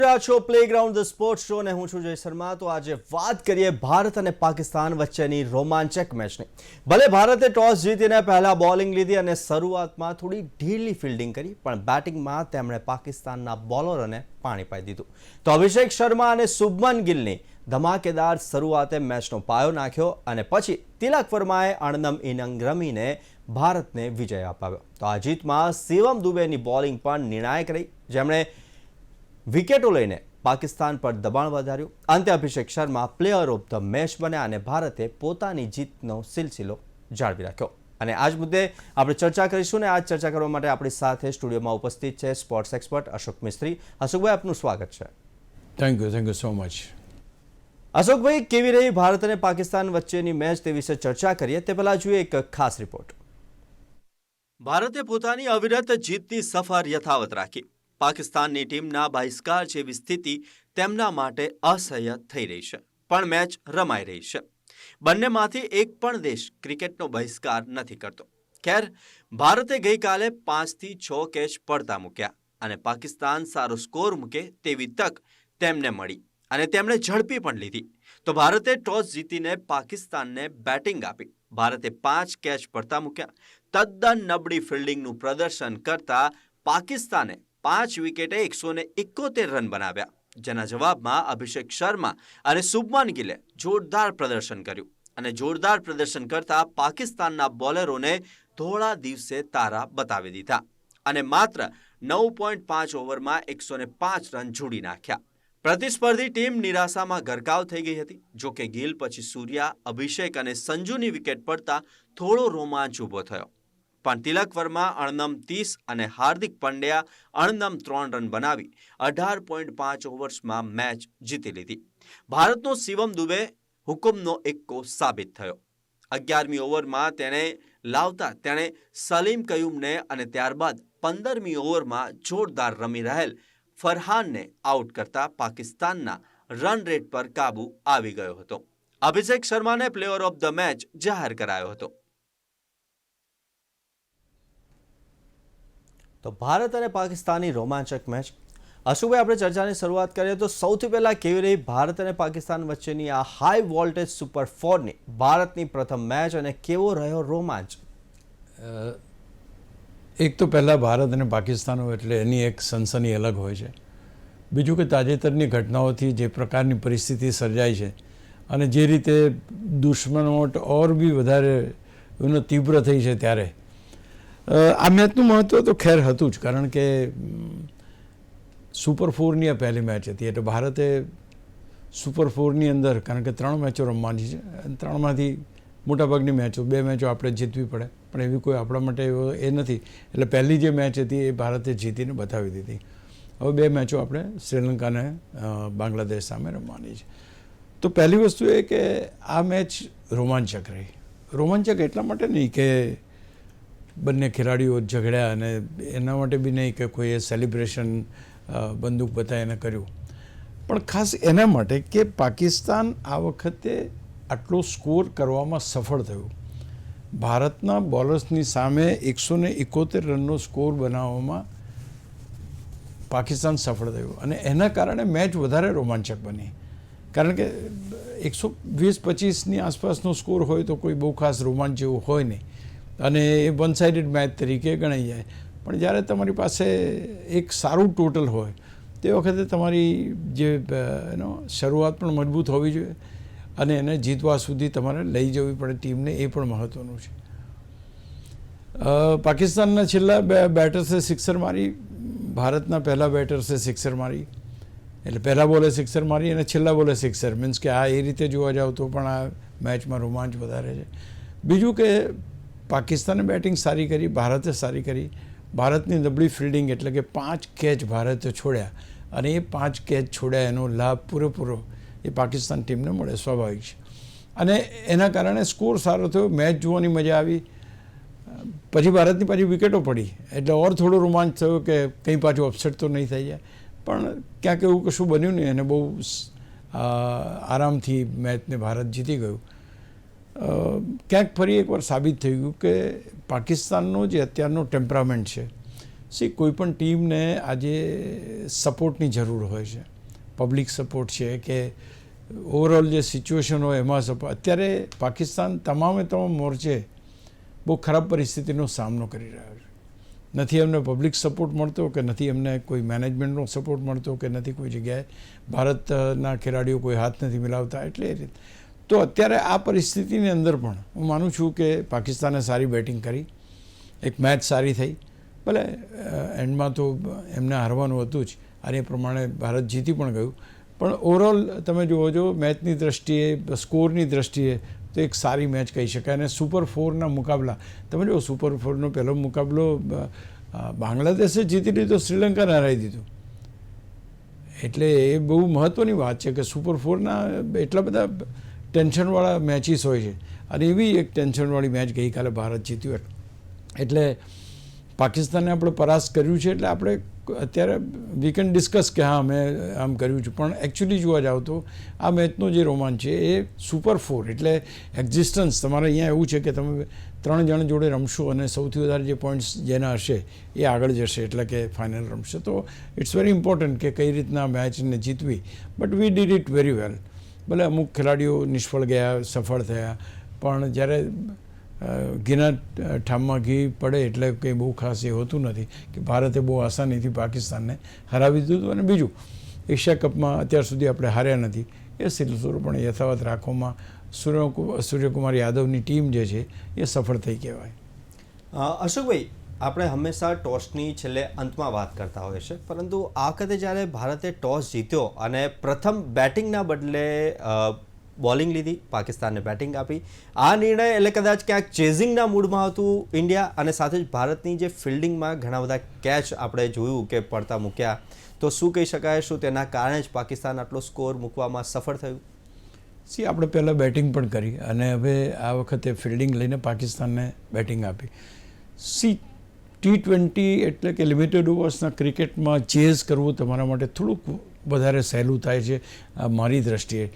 છો playground the sports show ને હું છું જય શર્મા। તો આજે વાત કરીએ ભારત અને પાકિસ્તાન વચ્ચેની રોમાંચક મેચની। ભલે ભારતે ટોસ જીતીને પહેલા બોલિંગ લીધી અને શરૂઆતમાં થોડી ઢીલી ફિલ્ડિંગ કરી, પણ બેટિંગમાં તેમણે પાકિસ્તાનના બોલરોને પાણી પાઈ દીધું। તો અભિષેક શર્મા અને શુભમન ગિલની ધમાકેદાર શરૂઆતે મેચનો પાયો નાખ્યો અને પછી તિલક વર્માએ અણનમ ઇનિંગ રમીને ભારતને વિજય અપાવ્યો। તો આ જીતમાં શિવમ દુબેની બોલિંગ પણ નિર્ણાયક રહી, જેમણે વિકેટો લઈને પાકિસ્તાન પર દબાણ વધાર્યું। અંતે Abhishek Sharma player of the match બન્યા અને ભારતે પોતાની જીતનો સિલસિલો જાળવી રાખ્યો। અને આજ મુદ્દે આપણે ચર્ચા કરીશું ને આજ ચર્ચા કરવા માટે આપણી સાથે સ્ટુડિયોમાં ઉપસ્થિત છે સ્પોર્ટ્સ એક્સપર્ટ અશોક મિસ્ત્રી। અશોકભાઈ, આપનું સ્વાગત છે। Thank you so much. Ashokbhai, કેવી રહી ભારત અને પાકિસ્તાન વચ્ચેની મેચ તે વિશે ચર્ચા કરીએ તે પહેલા જોઈએ એક ખાસ રિપોર્ટ। ભારતે પોતાની અવિરત જીતની સફર યથાવત રાખી। પાકિસ્તાનની ટીમના બહિષ્કાર જેવી સ્થિતિ તેમના માટે અસહ્ય થઈ રહી છે, પણ મેચ રમાઈ રહી છે। બંનેમાંથી એક પણ દેશ ક્રિકેટનો બહિષ્કાર નથી કરતો। ખેર, ભારતે ગઈકાલે 5થી 6 કેચ પડતા મૂક્યા અને પાકિસ્તાન સારો સ્કોર મૂકે તેવી તક તેમને મળી અને તેમણે ઝડપી પણ લીધી। તો ભારતે ટોસ જીતીને પાકિસ્તાનને બેટિંગ આપી। ભારતે 5 કેચ પડતા મૂક્યા। તદ્દન નબળી ફિલ્ડિંગનું પ્રદર્શન કરતા પાકિસ્તાને 5 વિકેટે 171 રન બનાવ્યા, જેના જવાબમાં અભિષેક શર્મા અને શુભમન ગિલે જોરદાર પ્રદર્શન કર્યું અને જોરદાર પ્રદર્શન કરતા પાકિસ્તાનના બોલરોને થોડા દિવસે તારા બતાવી દીધા અને માત્ર 9.5 ઓવરમાં 105 રન જોડી નાખ્યા। પ્રતિસ્પર્ધી ટીમ નિરાશામાં ગરકાવ થઈ ગઈ હતી। જો કે ગિલ પછી સૂર્યા, અભિષેક અને સંજુની વિકેટ પડતા થોડો રોમાંચ ઊભો થયો, પણ તિલક વર્મા અણનમ 30 અને હાર્દિક પંડ્યા અણનમ 3 રન બનાવી 18.5 ઓવર્સમાં મેચ જીતી લીધી। ભારતનો શિવમ દુબે હુકુમનો એક્કો સાબિત થયો। 11મી ઓવરમાં તેણે સલીમ કયુમને અને ત્યારબાદ 15મી ઓવરમાં જોરદાર રમી રહેલ ફરહાનને આઉટ કરતા પાકિસ્તાનના રન રેટ પર કાબુ આવી ગયો હતો। અભિષેક શર્માને પ્લેયર ઓફ ધ મેચ જાહેર કરાયો હતો। તો ભારત અને પાકિસ્તાનની રોમાંચક મેચ। અશોકભાઈ, આપણે ચર્ચાની શરૂઆત કરીએ તો સૌથી પહેલા કેવી રહી ભારત અને પાકિસ્તાન વચ્ચેની આ હાઈ વોલ્ટેજ સુપર 4ની ભારતની પ્રથમ મેચ અને કેવો રહ્યો રોમાંચ? એક તો પહેલાં ભારત અને પાકિસ્તાનો એટલે એની એક સનસની અલગ હોય છે। બીજું કે તાજેતરની ઘટનાઓથી જે પ્રકારની પરિસ્થિતિ સર્જાઈ છે અને જે રીતે દુશ્મનાવટ ઓર બી વધારે એનો તીવ્ર થઈ છે, ત્યારે આ મેચનું મહત્ત્વ તો ખેર હતું જ, કારણ કે સુપર 4ની આ પહેલી મેચ હતી એટલે ભારતે સુપર 4ની અંદર, કારણ કે 3 મેચો રમવાની છે, 3માંથી મોટાભાગની મેચો 2 મેચો આપણે જીતવી પડે, પણ એવી કોઈ આપણા માટે એ નથી, એટલે પહેલી જે મેચ હતી એ ભારતે જીતીને બતાવી દીધી। હવે 2 મેચો આપણે શ્રીલંકાને બાંગ્લાદેશ સામે રમવાની છે। તો પહેલી વસ્તુ એ કે આ મેચ રોમાંચક રહી। રોમાંચક એટલા માટે નહીં કે બંને ખેલાડીઓ ઝઘડ્યા અને એના માટે બી નહીં કે કોઈએ સેલિબ્રેશન બંદૂક બતાવીને કર્યું, પણ ખાસ એના માટે કે પાકિસ્તાન આ વખતે આટલો સ્કોર કરવામાં સફળ થયું। ભારતના બોલર્સની સામે 171 રનનો સ્કોર બનાવવામાં પાકિસ્તાન સફળ થયું અને એના કારણે મેચ વધારે રોમાંચક બની, કારણ કે 120-25ની આસપાસનો સ્કોર હોય તો કોઈ બહુ ખાસ રોમાંચ જેવું હોય નહીં અને એ વન સાઇડેડ મેચ તરીકે ગણાઈ જાય, પણ જ્યારે તમારી પાસે એક સારું ટોટલ હોય તે વખતે તમારી જે શરૂઆત પણ મજબૂત હોવી જોઈએ અને એને જીતવા સુધી તમારે લઈ જવી પડે ટીમને, એ પણ મહત્ત્વનું છે। પાકિસ્તાનના છેલ્લા 2 બેટર્સે સિક્સર મારી, ભારતના પહેલા બેટર્સે સિક્સર મારી, એટલે પહેલા બોલે સિક્સર મારી અને છેલ્લા બોલે સિક્સર, મીન્સ કે આ એ રીતે જોવા જાવ તો પણ આ મેચમાં રોમાંચ વધારે છે। બીજું કે પાકિસ્તાને બેટિંગ સારી કરી, ભારતે સારી કરી। ભારતની નબળી ફિલ્ડિંગ એટલે કે 5 કેચ ભારતે છોડ્યા અને એ 5 કેચ છોડ્યા એનો લાભ પૂરેપૂરો એ પાકિસ્તાન ટીમને મળે, સ્વાભાવિક છે, અને એના કારણે સ્કોર સારો થયો, મેચ જોવાની મજા આવી। પછી ભારતની પાછી વિકેટો પડી એટલે ઓર થોડો રોમાંચ થયો કે કંઈ પાછું અપસેટ તો નહીં થઈ જાય, પણ ક્યાંક એવું કશું બન્યું નહીં અને બહુ આરામથી મેચને ભારત જીતી ગયું। ક્યાંક ફરી એકવાર સાબિત થઈ ગયું કે પાકિસ્તાનનો જે અત્યારનો ટેમ્પરામેન્ટ છે, કોઈ પણ ટીમને આજે સપોર્ટની જરૂર હોય છે। પબ્લિક સપોર્ટ છે કે ઓવરઓલ જે સિચ્યુએશન હોય એમાં સપોર્ટ. અત્યારે પાકિસ્તાન તમામ મોરચે બહુ ખરાબ પરિસ્થિતિનો સામનો કરી રહ્યો છે. નથી એમને પબ્લિક સપોર્ટ મળતો, કે નથી એમને કોઈ મેનેજમેન્ટનો સપોર્ટ મળતો, કે નથી કોઈ જગ્યાએ ભારતના ખેલાડીઓ કોઈ હાથ નથી મિલાવતા. એટલે એ રીતે તો અત્યારે આ પરિસ્થિતિની અંદર પણ હું માનું છું કે પાકિસ્તાને સારી બેટિંગ કરી, એક મેચ સારી થઈ. ભલે એન્ડમાં તો એમને હારવાનું હતું જ, અને એ પ્રમાણે ભારત જીતી પણ ગયું. પણ ઓવરઓલ તમે જુઓ છો મેચની દ્રષ્ટિએ, સ્કોરની દ્રષ્ટિએ તો એક સારી મેચ કહી શકાય. અને સુપર 4ના મુકાબલા તમે જુઓ, સુપર 4નો પહેલો મુકાબલો બાંગ્લાદેશે જીતી લીધો, શ્રીલંકાને હરાવી દીધું. એટલે એ બહુ મહત્ત્વની વાત છે કે સુપર 4ના એટલા બધા ટેન્શનવાળા મેચીસ હોય છે, અને એવી એક ટેન્શનવાળી મેચ ગઈકાલે ભારત જીત્યું. એટલે પાકિસ્તાને આપણે પરાસ્ત કર્યું છે. એટલે આપણે અત્યારે વી કેન ડિસ્કસ કે હા મેં આમ કર્યું છે, પણ એકચ્યુઅલી જોવા જાવ તો આ મેચનો જે રોમાંચ છે એ સુપર 4 એટલે એક્ઝિસ્ટન્સ. તમારે અહીંયા એવું છે કે તમે 3 જણ જોડે રમશો અને સૌથી વધારે જે પોઈન્ટ્સ જેના હશે એ આગળ જશે, એટલે કે ફાઇનલ રમશે. તો ઇટ્સ વેરી ઇમ્પોર્ટન્ટ કે કઈ રીતના મેચને જીતવી. But we did it very well. ભલે અમુક ખેલાડીઓ નિષ્ફળ ગયા, સફળ થયા, પણ જ્યારે ઘીના ઠામમાં ઘી પડે એટલે કંઈ બહુ ખાસ એ હોતું નથી કે ભારતે બહુ આસાનીથી પાકિસ્તાનને હરાવી દીધું. અને બીજું, એશિયા કપમાં અત્યાર સુધી આપણે હાર્યા નથી, એ સિલસિલો પણ યથાવત રાખવામાં સૂર્યકુમાર યાદવની ટીમ જે છે એ સફળ થઈ કહેવાય. અશોકભાઈ, આપણે હંમેશા ટોસની છેલ્લે અંતમાં વાત કરતા હોઈએ છીએ, પરંતુ આ વખતે જ્યારે ભારતે ટોસ જીત્યો અને પ્રથમ બેટિંગના બદલે બોલિંગ લીધી, પાકિસ્તાનને બેટિંગ આપી, આ નિર્ણય એટલે કદાચ ક્યાંક ચેઝિંગના મૂડમાં હતું ઇન્ડિયા, અને સાથે જ ભારતની જે ફિલ્ડિંગમાં ઘણા બધા કેચ આપણે જોયું કે પડતા મૂક્યા, તો શું કહી શકાય, શું તેના કારણે જ પાકિસ્તાન આટલો સ્કોર મૂકવામાં સફળ થયું? આપણે પહેલાં બેટિંગ પણ કરી અને હવે આ વખતે ફિલ્ડિંગ લઈને પાકિસ્તાનને બેટિંગ આપી. T20 એટલે કે લિમિટેડ ઓવર્સના ક્રિકેટમાં ચેઝ કરવું તમારા માટે થોડુંક વધારે સહેલું થાય છે મારી દ્રષ્ટિએ.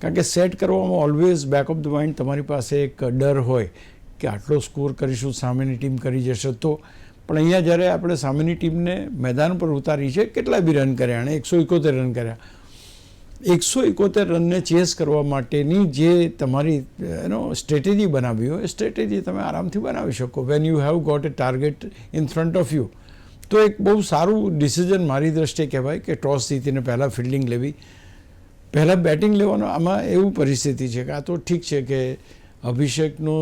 કારણ કે સેટ કરવામાં always back of the mind તમારી પાસે એક ડર હોય કે આટલો સ્કોર કરીશું, સામેની ટીમ કરી જશે તો. પણ અહીંયા જ્યારે આપણે સામેની ટીમને મેદાન પર ઉતારી છે, કેટલા બી રન કર્યા, અને 171 રન કર્યા. 171 રનને ચેસ કરવા માટેની જે તમારી સ્ટ્રેટેજી બનાવી હોય, એ સ્ટ્રેટેજી તમે આરામથી બનાવી શકો when you have got a target in front of you. તો એક બહુ સારું ડિસિઝન મારી દ્રષ્ટિએ કહેવાય કે ટોસ જીતીને પહેલાં ફિલ્ડિંગ લેવી, પહેલાં બેટિંગ લેવાનો. આમાં એવું પરિસ્થિતિ છે કે આ તો ઠીક છે કે અભિષેકનો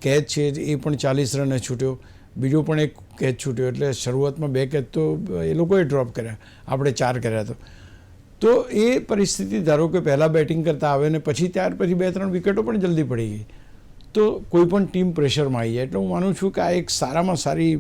કેચ છે એ પણ 40 રને છૂટ્યો, બીજો પણ એક કેચ છૂટ્યો, એટલે શરૂઆતમાં 2 કેચ તો એ લોકોએ ડ્રોપ કર્યા, આપણે 4 કર્યા. તો એ પરિસ્થિતિ ધારો કે પહેલાં બેટિંગ કરતા આવે ને પછી ત્યાર પછી 2-3 વિકેટો પણ જલ્દી પડી ગઈ, તો કોઈ પણ ટીમ પ્રેશરમાં આવી જાય. એટલે હું માનું છું કે આ એક સારામાં સારી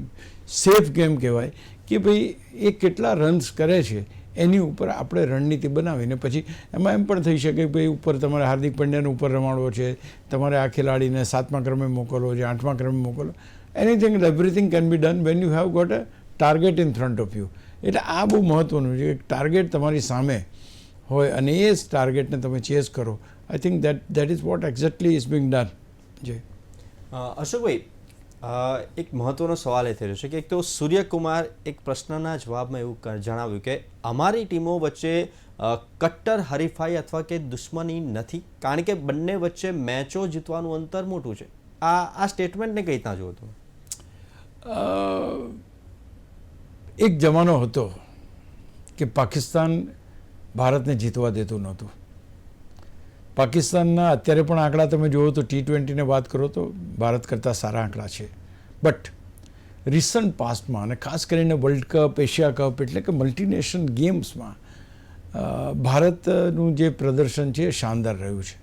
સેફ ગેમ કહેવાય કે ભાઈ એ કેટલા રન્સ કરે છે એની ઉપર આપણે રણનીતિ બનાવીને પછી એમાં એમ પણ થઈ શકે કે ભાઈ ઉપર તમારે હાર્દિક પંડ્યાને ઉપર રમાડવો છે, તમારે આ ખેલાડીને 7મા ક્રમે મોકલવો છે, 8મા ક્રમે મોકલવો. Anything and everything can be done when you have got a target in front of you. એટલે આ બહુ મહત્ત્વનું છે કે ટાર્ગેટ તમારી સામે હોય અને એ જ ટાર્ગેટને તમે ચેઝ કરો. I think that is what exactly is Bing done. જે અશોકભાઈ, એક મહત્વનો સવાલ એ થઈ રહ્યો છે કે એક તો સૂર્યકુમાર એક પ્રશ્નના જવાબમાં એવું જણાવ્યું કે અમારી ટીમો વચ્ચે કટ્ટર હરીફાઈ અથવા કે દુશ્મની નથી, કારણ કે બંને વચ્ચે મેચો જીતવાનું અંતર મોટું છે. આ સ્ટેટમેન્ટને કઈ રીતના જુઓ તમે? એક જમાનો હતો કે પાકિસ્તાન ભારતને જીતવા દેતું નહોતું. પાકિસ્તાનના અત્યારે પણ આંકડા તમે જુઓ તો T20ને વાત કરો તો ભારત કરતાં સારા આંકડા છે. બટ રિસન્ટ પાસ્ટમાં અને ખાસ કરીને વર્લ્ડ કપ, એશિયા કપ એટલે કે મલ્ટીનેશન ગેમ્સમાં ભારતનું જે પ્રદર્શન છે એ શાનદાર રહ્યું છે.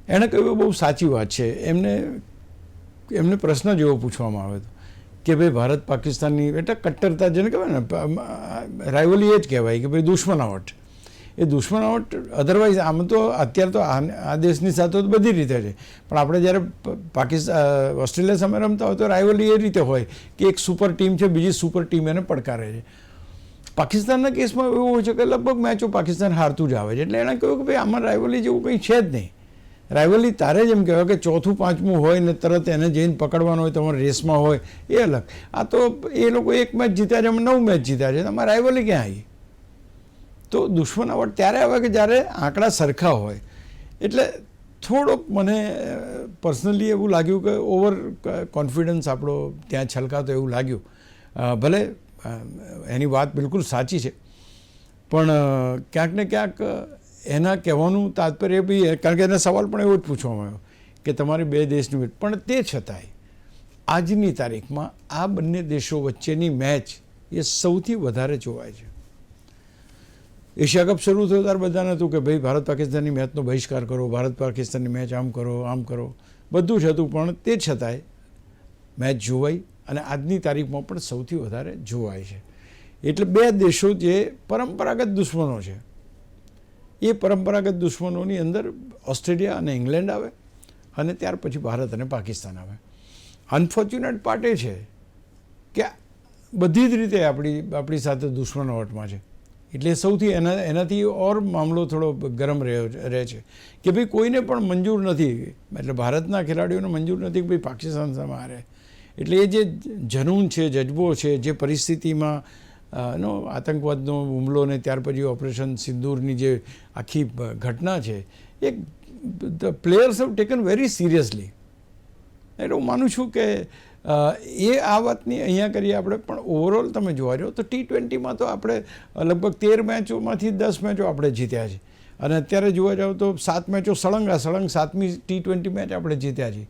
એણે કહ્યું બહુ સાચી વાત છે. એમને પ્રશ્ન જેવો પૂછવામાં આવ્યો હતો કે ભાઈ ભારત પાકિસ્તાનની એટલે કટ્ટરતા જેને કહેવાય ને, રાઇવલી એ જ કહેવાય કે ભાઈ દુશ્મનાવટ. એ દુશ્મનાવટ અધરવાઇઝ આમ તો અત્યારે તો આ દેશની સાથે તો બધી રીતે છે, પણ આપણે જ્યારે ઓસ્ટ્રેલિયા સામે રમતા હોય તો રાઇવલી એ રીતે હોય કે એક સુપર ટીમ છે, બીજી સુપર ટીમ એને પડકારે છે. પાકિસ્તાનના કેસમાં એવું હોય છે કે લગભગ મેચો પાકિસ્તાન હારતું જ આવે છે. એટલે એણે કહ્યું કે ભાઈ આમાં રાઇવલી જેવું કંઈ છે જ નહીં. રાઇવલી તારે જ એમ કહેવાય કે 4થું 5મું હોય ને તરત એને જઈને પકડવાનું હોય, તમારે રેસમાં હોય એ અલગ. આ તો એ લોકો એક મેચ જીત્યા છે, અમે 9 મેચ જીત્યા છે, તમારે રાઇવલી ક્યાં આવી? તો દુશ્મનાવટ ત્યારે આવે કે જ્યારે આંકડા સરખા હોય. એટલે થોડોક મને પર્સનલી એવું લાગ્યું કે ઓવર કોન્ફિડન્સ આપણો ત્યાં છલકાતો એવું લાગ્યું. ભલે એની વાત બિલકુલ સાચી છે, પણ ક્યાંક ને ક્યાંક એના કહેવાનું તાત્પર્ય બી, કારણ કે એના સવાલ પણ એવો જ પૂછવામાં આવ્યો કે તમારે બે દેશની, પણ તે છતાંય આજની તારીખમાં આ બંને દેશો વચ્ચેની મેચ એ સૌથી વધારે જોવાય છે. એશિયા કપ શરૂ થયો ત્યારે બધાને હતું કે ભાઈ ભારત પાકિસ્તાનની મેચનો બહિષ્કાર કરો, ભારત પાકિસ્તાનની મેચ આમ કરો, બધું જ હતું, પણ તે છતાંય મેચ જોવાઈ અને આજની તારીખમાં પણ સૌથી વધારે જોવાય છે. એટલે બે દેશો જે પરંપરાગત દુશ્મનો છે, એ પરંપરાગત દુશ્મનોની અંદર ઓસ્ટ્રેલિયા અને ઇંગ્લેન્ડ આવે અને ત્યાર પછી ભારત અને પાકિસ્તાન આવે. અનફોર્ચ્યુનેટ પાર્ટ એ છે કે બધી જ રીતે આપણી સાથે દુશ્મનાવટમાં છે. એટલે સૌથી એનાથી ઓર મામલો થોડો ગરમ રહે છે કે ભાઈ કોઈને પણ મંજૂર નથી, એટલે ભારતના ખેલાડીઓને મંજૂર નથી કે ભાઈ પાકિસ્તાન સામે હારે. એટલે એ જે જનૂન છે, જજ્બો છે, જે પરિસ્થિતિમાં આતંકવાદનો હુમલો ને ત્યાર પછી ઓપરેશન સિંદૂરની જે આખી ઘટના છે, એ the players have taken very seriously. એટલે હું માનું છું કે એ આ વાતની અહીંયા કરીએ આપણે, પણ ઓવરઓલ તમે જોવા જાઓ તો T20માં તો આપણે લગભગ 13 મેચોમાંથી 10 મેચો આપણે જીત્યા છે, અને અત્યારે જોવા જાઓ તો 7 મેચો સળંગ 7મી T20 મેચ આપણે જીત્યા છીએ.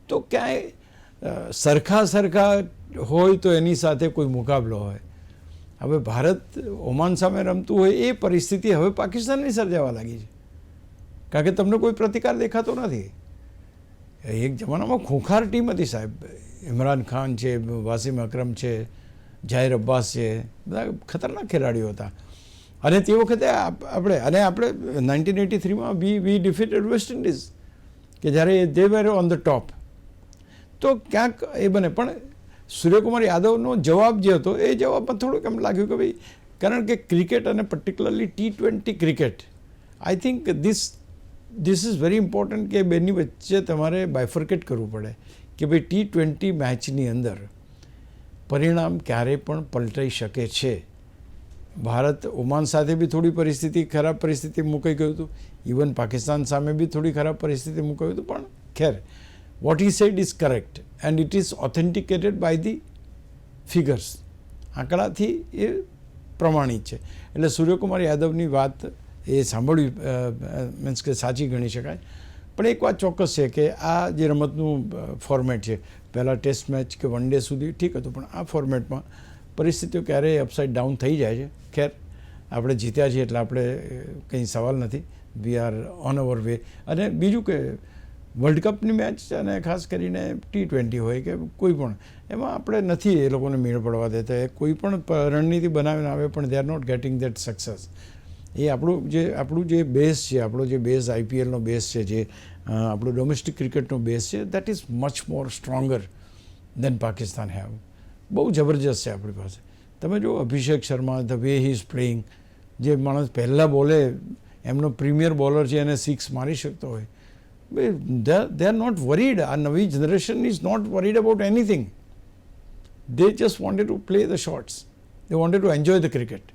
તો ક્યાંય સરખા હોય તો એની સાથે કોઈ મુકાબલો હોય. હવે ભારત ઓમાન સામે રમતું હોય એ પરિસ્થિતિ હવે પાકિસ્તાનની સર્જાવા લાગી છે, કારણ કે તમને કોઈ પ્રતિકાર દેખાતો નથી. એક જમાનામાં ખૂંખાર ટીમ હતી સાહેબ. ઇમરાન ખાન છે, વાસીમ અકરમ છે, જાહિર અબ્બાસ છે, બધા ખતરનાક ખેલાડીઓ હતા. અને તે વખતે આપણે 1983માં વી ડિફીટેડ વેસ્ટ ઇન્ડિઝ, કે જ્યારે દે વેર ઓન ધ ટોપ. તો ક્યાંક એ બને, પણ સૂર્યકુમાર યાદવનો જવાબ જે હતો એ જવાબમાં થોડુંક એમ લાગ્યું કે ભાઈ, કારણ કે ક્રિકેટ અને particularly T20 cricket, I think this is very important કે બેની વચ્ચે તમારે બાયફર્કેટ કરવું પડે કે ભાઈ T20 મેચની અંદર પરિણામ ક્યારે પણ પલટાઈ શકે છે. ભારત ઓમાન સાથે બી થોડી ખરાબ પરિસ્થિતિ મુકાઈ ગયું હતું, ઇવન પાકિસ્તાન સામે બી થોડી ખરાબ પરિસ્થિતિ મુકાયું હતું, પણ ખેર what he said is correct and it is authenticated by the figures. આંકડાથી એ પ્રમાણિત છે. એટલે સૂર્યકુમાર યાદવની વાત એ સાંભળવી મીન્સ કે સાચી ગણી શકાય. પણ એક વાત ચોક્કસ છે કે આ જે રમતનું ફોર્મેટ છે, પહેલાં ટેસ્ટ મેચ કે વન ડે સુધી ઠીક હતું, પણ આ ફોર્મેટમાં પરિસ્થિતિઓ ક્યારેય અપસાઇડ ડાઉન થઈ જાય છે. ખેર આપણે જીત્યા છીએ એટલે આપણે કંઈ સવાલ નથી, we are on our way. અને બીજું કે વર્લ્ડ કપની મેચ અને ખાસ કરીને T20 હોય કે કોઈ પણ, એમાં આપણે નથી એ લોકોને મેળ પડવા દેતા. કોઈ પણ રણનીતિ બનાવીને આવે પણ they are not getting that success. એ આપણું જે બેઝ છે, આપણો જે બેઝ IPLનો બેઝ છે, જે આપણું ડોમેસ્ટિક ક્રિકેટનો બેઝ છે, that is much more stronger than Pakistan have. બહુ જબરજસ્ત છે આપણી પાસે. તમે જો Abhishek Sharma, the way he is playing, જે માણસ પહેલાં બોલે એમનો પ્રીમિયર બોલર છે, એને 6 મારી શકતો હોય. They are not worried. આ નવી generation is not worried about anything. They just wanted to play the shots, they wanted to enjoy the cricket.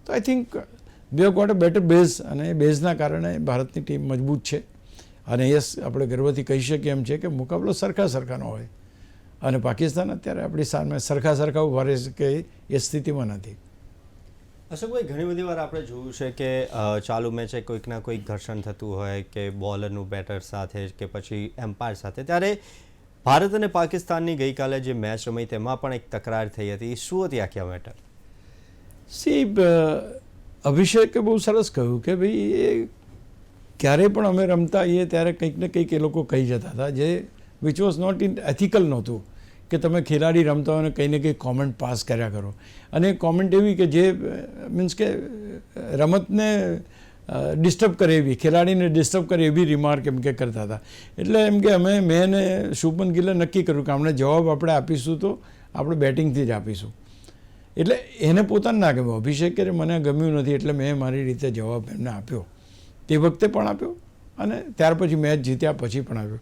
તો I think we have got a better base, અને એ બેઝના કારણે ભારતની team મજબૂત છે. અને યસ, આપણે ગર્વથી કહી શકીએ એમ છે કે મુકાબલો સરખાનો હોય, અને પાકિસ્તાન અત્યારે આપણી સામે સરખા ઉભા રહી શકે એ સ્થિતિમાં નથી. અશોકભાઈ, ઘણી બધી વાર આપણે જોયું છે કે ચાલુ મેચે કોઈકના કોઈક ઘર્ષણ થતું હોય, કે બોલરનું બેટર સાથે કે પછી એમ્પાયર સાથે, ત્યારે ભારત અને પાકિસ્તાનની ગઈકાલે જે મેચ રમી તેમાં પણ એક તકરાર થઈ હતી. શું હતી આખી મેટર? અભિષેકે બહુ સરસ કહ્યું કે ભાઈ એ ક્યારેય પણ અમે રમતા આવીએ ત્યારે કંઈક ને કંઈક એ લોકો કહી જતા હતા, જે વિચ વોઝ નોટ એથિકલ નહોતું કે તમે ખેલાડી રમતા હોય ને કંઈ ને કંઈ કોમેન્ટ પાસ કર્યા કરો. અને કોમેન્ટ એવી કે જે મીન્સ કે રમતને ડિસ્ટર્બ કરે એવી, ખેલાડીને ડિસ્ટર્બ કરે એવી રિમાર્ક એમ કે કરતા હતા. એટલે એમ કે મેં ને શુભમન ગિલે નક્કી કર્યું કે આપણે જવાબ આપણે આપીશું તો આપણે બેટિંગથી જ આપીશું. એટલે એને પોતાને ના ગમ્યું. અભિષેકે મને ગમ્યું નથી, એટલે મેં મારી રીતે જવાબ એમને આપ્યો. તે વખતે પણ આપ્યો અને ત્યાર પછી મેચ જીત્યા પછી પણ આપ્યો.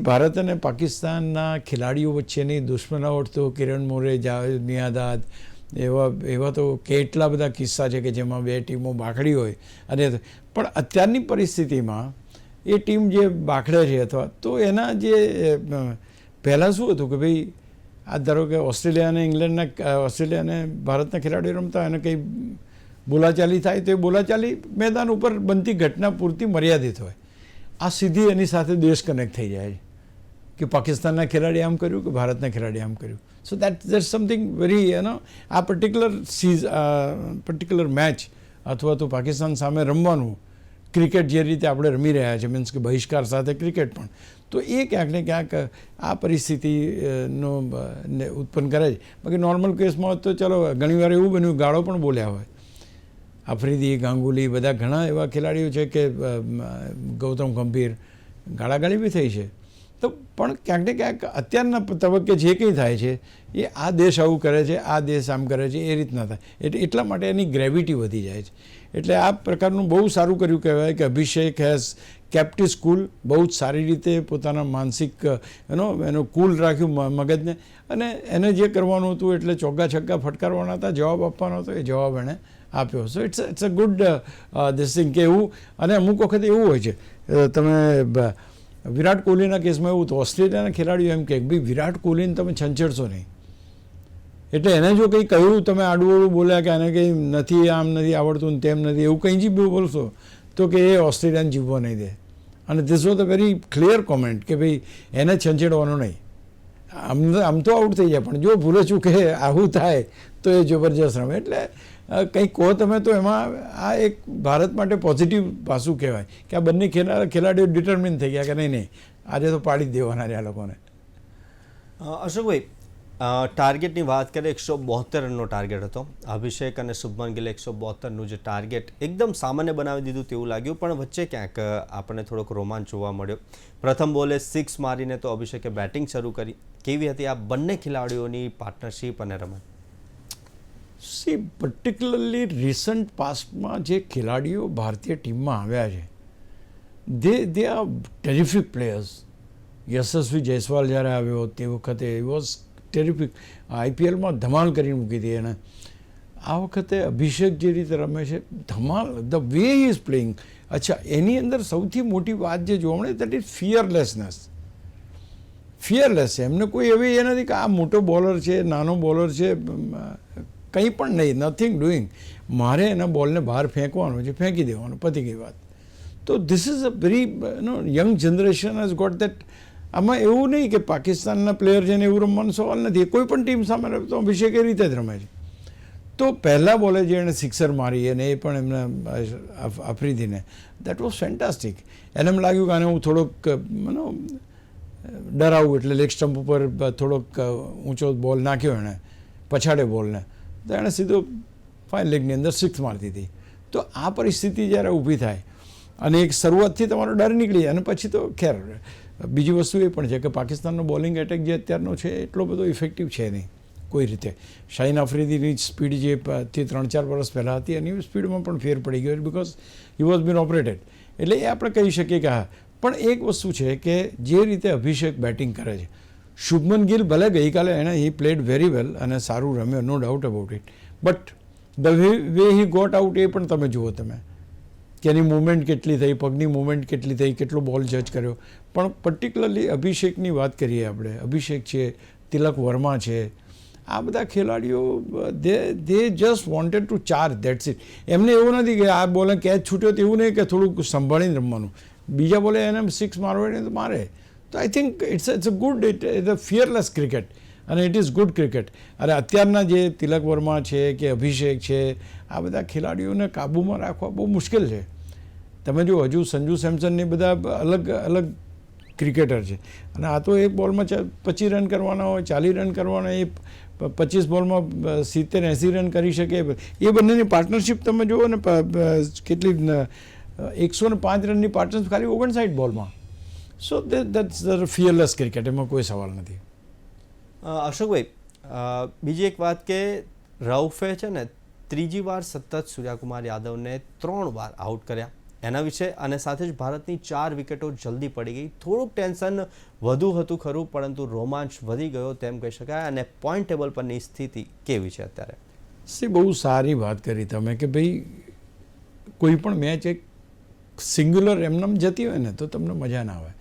ભારત અને પાકિસ્તાનના ખેલાડીઓ વચ્ચેની દુશ્મનાવટ તો કિરણ મોરે, જાવેદ મિયાદાદ, એવા તો કેટલા બધા કિસ્સા છે કે જેમાં બે ટીમો બાખડી હોય અને પણ અત્યારની પરિસ્થિતિમાં એ ટીમ જે બાખડે છે અથવા તો એના જે પહેલાં શું હતું કે ભાઈ આ ધારો કે ઓસ્ટ્રેલિયા અને ભારતના ખેલાડીઓ રમતા અને કંઈ બોલાચાલી થાય તો એ બોલાચાલી મેદાન ઉપર બનતી ઘટના પૂરતી મર્યાદિત હોય. આ સીધી એની સાથે દેશ કનેક્ટ થઈ જાય કે પાકિસ્તાનના ખેલાડી આમ કર્યું કે ભારતના ખેલાડી આમ કર્યું. સો દેટ સમથિંગ વેરી આ પર્ટિક્યુલર મેચ અથવા તો પાકિસ્તાન સામે રમવાનું ક્રિકેટ જે રીતે આપણે રમી રહ્યા છીએ, મીન્સ કે બહિષ્કાર સાથે ક્રિકેટ પણ, તો એ ક્યાંક ને ક્યાંક આ પરિસ્થિતિનો ઉત્પન્ન કરે છે. બાકી નોર્મલ કેસમાં તો ચલો ઘણીવાર એવું બન્યું ગાળો પણ બોલ્યા હોય. આફ્રિદી, ગાંગુલી બધા ઘણા એવા ખેલાડીઓ છે કે ગૌતમ ગંભીર ગાળાગાળી બી થઈ છે. તો પણ ક્યાંક ને ક્યાંક અત્યારના તબક્કે જે કંઈ થાય છે એ આ દેશ આવું કરે છે, આ દેશ આમ કરે છે, એ રીતના થાય. એટલા માટે એની ગ્રેવિટી વધી જાય છે. એટલે આ પ્રકારનું બહુ સારું કર્યું કહેવાય કે અભિષેક હેઝ કેપ્ટ હિઝ કૂલ. બહુ જ સારી રીતે પોતાના માનસિક એનો કૂલ રાખ્યું મગજને, અને એને જે કરવાનું હતું એટલે ચોગ્ગા છગ્ગા ફટકારવાના હતા, જવાબ આપવાનો હતો, એ જવાબ એણે આપ્યો. So it's a good this thing કે એવું. અને અમુક વખત એવું હોય છે, તમે વિરાટ કોહલીના કેસમાં એવું હતું, ઓસ્ટ્રેલિયાના ખેલાડીઓ એમ કે ભાઈ વિરાટ કોહલીને તમે છંછેડશો નહીં. એટલે એને જો કંઈ કહ્યું, તમે આડું બોલ્યા કે આને કંઈ નથી, આમ નથી આવડતું ને તેમ નથી, એવું કંઈ જ બોલશો તો કે એ ઓસ્ટ્રેલિયાને જીવવા નહીં દે. અને this was a very clear comment કે ભાઈ એને છંછેડવાનું નહીં. આમ તો આઉટ થઈ જાય, પણ જો ભૂલે ચૂકે આવું થાય તો એ જબરજસ્ત રમે. એટલે કંઈક કહો તમે તો એમાં આ એક ભારત માટે પોઝિટિવ પાસું કહેવાય કે આ બંને ખેલાડીઓ ડિટર્મિન થઈ ગયા કે નહીં આજે તો પાડી જ દેવાના છે આ લોકોને. અશોકભાઈ, ટાર્ગેટની વાત કરીએ, 172 રનનો ટાર્ગેટ હતો. અભિષેક અને શુભમન ગિલે 172નું જે ટાર્ગેટ એકદમ સામાન્ય બનાવી દીધું તેવું લાગ્યું, પણ વચ્ચે ક્યાંક આપણને થોડોક રોમાંચ જોવા મળ્યો. પ્રથમ બોલે 6 મારીને તો અભિષેકે બેટિંગ શરૂ કરી. કેવી હતી આ બંને ખેલાડીઓની પાર્ટનરશિપ અને રમત? સી પર્ટિક્યુલરલી રિસન્ટ પાસ્ટમાં જે ખેલાડીઓ ભારતીય ટીમમાં આવ્યા છે દે આર ટેરિફિક પ્લેયર્સ. યશસ્વી જયસ્વાલ જ્યારે આવ્યો તે વખતે એ વોઝ ટેરિફિક. આઈપીએલમાં ધમાલ કરીને મૂકી હતી એને. આ વખતે અભિષેક જે રીતે રમે છે ધમાલ, the way he is playing. અચ્છા, એની અંદર સૌથી મોટી વાત જે જોવા મળે દેટ ઇઝ ફિયરલેસનેસ. ફિયરલેસ છે એમને. કોઈ એવી એ નથી કે આ મોટો બોલર છે, નાનો બોલર છે, કંઈ પણ નહીં, નથિંગ ડુઈંગ. મારે એના બોલને બહાર ફેંકવાનો છે, ફેંકી દેવાનો, પતી ગઈ વાત. તો this is a very young generation has got that. આમાં એવું નહીં કે પાકિસ્તાનના પ્લેયર છે ને એવું રમવાનો સવાલ નથી. કોઈ પણ ટીમ સામે રમતો અભિષેક એ રીતે જ રમે છે. તો પહેલા બોલે જે એણે સિક્સર મારી અને એ પણ એમને આફ્રિદીને, દેટ વોઝ ફેન્ટાસ્ટિક. એને એમ લાગ્યું કે આને હું થોડોક ડરાવું, એટલે લેગ સ્ટમ્પ ઉપર થોડોક ઊંચો બોલ નાખ્યો એણે, પછાડે બોલને, તો એણે સીધો ફાઇન લેગની અંદર 6 મારી દીધી. તો આ પરિસ્થિતિ જ્યારે ઊભી થાય અને એક શરૂઆતથી તમારો ડર નીકળી જાય, અને પછી તો ખેર બીજી વસ્તુ એ પણ છે કે પાકિસ્તાનનો બોલિંગ એટેક જે અત્યારનો છે એટલો બધો ઇફેક્ટિવ છે નહીં કોઈ રીતે. શાહીન આફ્રિદીની સ્પીડ જે 3-4 વર્ષ પહેલાં હતી એની સ્પીડમાં પણ ફેર પડી ગયો, because he was bin operated. એટલે એ આપણે કહી શકીએ કે હા. પણ એક વસ્તુ છે કે જે રીતે અભિષેક બેટિંગ કરે છે, શુભમન ગિલ ભલે ગઈકાલે એણે હી પ્લેડ વેરી વેલ અને સારું રમ્યો, no doubt about it, but the way he got out એ પણ તમે જુઓ તમે કે એની મૂવમેન્ટ કેટલી થઈ, પગની મૂવમેન્ટ કેટલી થઈ, કેટલો બોલ જજ કર્યો. પણ પર્ટિક્યુલરલી અભિષેકની વાત કરીએ આપણે, અભિષેક છે, તિલક વર્મા છે, આ બધા ખેલાડીઓ દે just wanted two charge, that's it. એમને એવું નથી કે આ બોલે કેચ છૂટ્યો તો એવું નહીં કે થોડુંક સંભાળીને રમવાનું, બીજા બોલે એને 6 મારવાની તો મારે. તો I think it's a good, it's a fearless cricket અને ઇટ ઇઝ ગુડ ક્રિકેટ. અને અત્યારના જે તિલક વર્મા છે કે અભિષેક છે, આ બધા ખેલાડીઓને કાબૂમાં રાખવા બહુ મુશ્કેલ છે. તમે જો હજુ સંજુ સેમસન ને બધા અલગ અલગ ક્રિકેટર છે, અને આ તો એક બોલમાં 25 રન કરવાના હોય, 40 રન કરવાના, એ 25 બોલમાં 70-80 રન કરી શકે. એ બંનેની પાર્ટનરશિપ તમે જુઓ ને, કેટલી 105 રનની પાર્ટનરશિપ ખાલી 59 બોલમાં. સો દેટ્સ ફિયરલેસ ક્રિકેટ, એમાં કોઈ સવાલ નથી. અશોકભાઈ, બીજી એક વાત કે રઉફે છે ને 3જી વાર સતત સૂર્યકુમાર યાદવને 3 વાર આઉટ કર્યા એના વિશે, અને સાથે જ ભારતની 4 વિકેટો જલ્દી પડી ગઈ. થોડુંક ટેન્શન વધુ હતું ખરું, પરંતુ રોમાંચ વધી ગયો તેમ કહી શકાય. અને પોઈન્ટ ટેબલ પરની સ્થિતિ કેવી છે અત્યારે? બહુ સારી વાત કરી તમે કે ભાઈ કોઈ પણ મેચ એક સિંગ્યુલર એમનેમ જતી હોય ને તો તમને મજા ના આવે.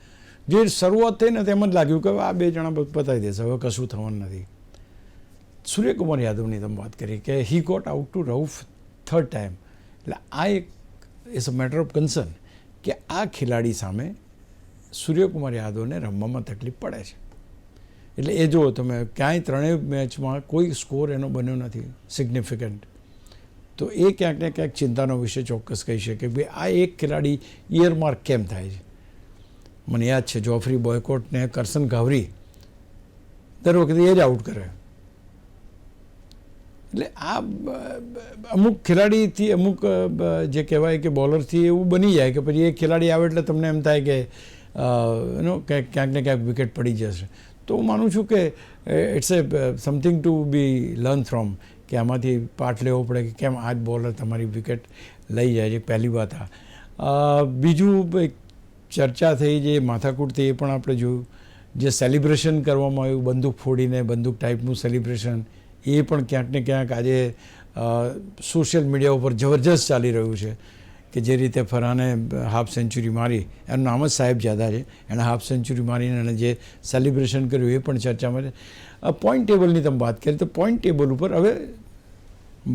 જે શરૂઆત થઈ ને તેમ જ લાગ્યું કે આ બે જણા પતાવી દેશે, હવે કશું થવાનું નથી. સૂર્યકુમાર યાદવની તમે વાત કરી કે he got out to Rauf third time, એટલે આ એક is a matter of concern કે આ ખેલાડી સામે સૂર્યકુમાર યાદવને રમવામાં તકલીફ પડે છે. એટલે એ જુઓ તમે ક્યાંય ત્રણેય મેચમાં કોઈ સ્કોર એનો બન્યો નથી સિગ્નિફિકન્ટ. તો એ ક્યાંક ને ક્યાંક ચિંતાનો વિષય ચોક્કસ કહી શકે કે ભાઈ આ એક ખેલાડી ઇયરમાર્ક કેમ થાય છે. મને યાદ છે જોફ્રી બોયકોટ ને કરસન ઘાવરી દર વખતે એ જ આઉટ કરે. એટલે આ અમુક ખેલાડીથી અમુક જે કહેવાય કે બોલરથી એવું બની જાય કે પછી એ ખેલાડી આવે એટલે તમને એમ થાય કે ક્યાંક ને ક્યાંક વિકેટ પડી જશે. તો હું માનું છું કે it's a something to be learn from, કે આમાંથી પાઠ લેવો પડે કે કેમ આ જ બોલર તમારી વિકેટ લઈ જાય છે. પહેલી વાત બીજું એક ચર્ચા થઈ જે માથાકૂટ થઈ એ પણ આપણે જોયું. જે સેલિબ્રેશન કરવામાં આવ્યું બંદૂક ફોડીને બંદૂક ટાઈપનું સેલિબ્રેશન, એ પણ ક્યાંક ને ક્યાંક આજે સોશિયલ મીડિયા ઉપર જબરજસ્ત ચાલી રહ્યું છે કે જે રીતે ફરહાને હાફ સેન્ચુરી મારી, એનું નામ જ સાહેબજાદા છે, એણે હાફ સેન્ચુરી મારીને એણે જે સેલિબ્રેશન કર્યું એ પણ ચર્ચામાં છે. પોઈન્ટ ટેબલની તમે વાત કરી તો પોઈન્ટ ટેબલ ઉપર હવે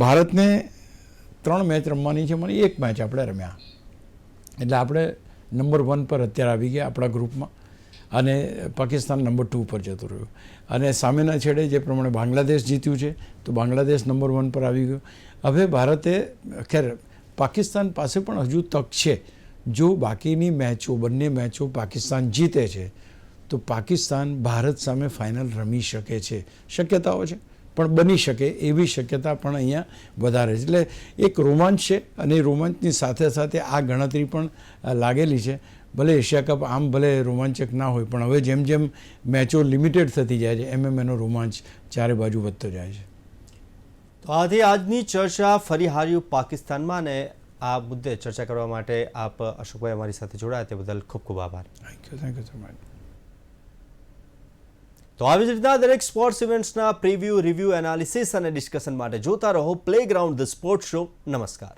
ભારતને 3 મેચ રમવાની છે, મને 1 મેચ આપણે રમ્યા, એટલે આપણે નંબર 1 પર અત્યારે આવી ગયા આપણા ગ્રુપમાં, અને પાકિસ્તાન નંબર 2 પર જતું રહ્યું. અને સામેના છેડે જે પ્રમાણે બાંગ્લાદેશ જીત્યું છે તો બાંગ્લાદેશ નંબર 1 પર આવી ગયું. હવે ભારતે ખેર પાકિસ્તાન પાસે પણ હજુ તક છે. જો બાકીની મેચો બંને મેચો પાકિસ્તાન જીતે છે તો પાકિસ્તાન ભારત સામે ફાઇનલ રમી શકે છે. શક્યતાઓ છે પણ બની શકે એવી શક્યતા પણ અહીંયા વધારે છે. એટલે એક રોમાંચ છે અને એ રોમાંચની સાથે સાથે આ ગણતરી પણ લાગેલી છે. ભલે એશિયા કપ આમ ભલે રોમાંચક ના હોય પણ હવે જેમ જેમ મેચો લિમિટેડ થતી જાય છે એમ એનો રોમાંચ ચારે બાજુ વધતો જાય છે. તો આથી આજની ચર્ચા ફરી હાર્યું પાકિસ્તાનમાં, અને આ મુદ્દે ચર્ચા કરવા માટે આપ અશોકભાઈ અમારી સાથે જોડાયા તે બદલ ખૂબ ખૂબ આભાર. Thank you so much. તો આવી જ રીતના દરેક સ્પોર્ટ્સ ઇવેન્ટ્સના પ્રિવ્યૂ, રિવ્યૂ, એનાલિસિસ અને ડિસ્કશન માટે જોતા રહો પ્લેગ્રાઉન્ડ ધ સ્પોર્ટ્સ શો. નમસ્કાર.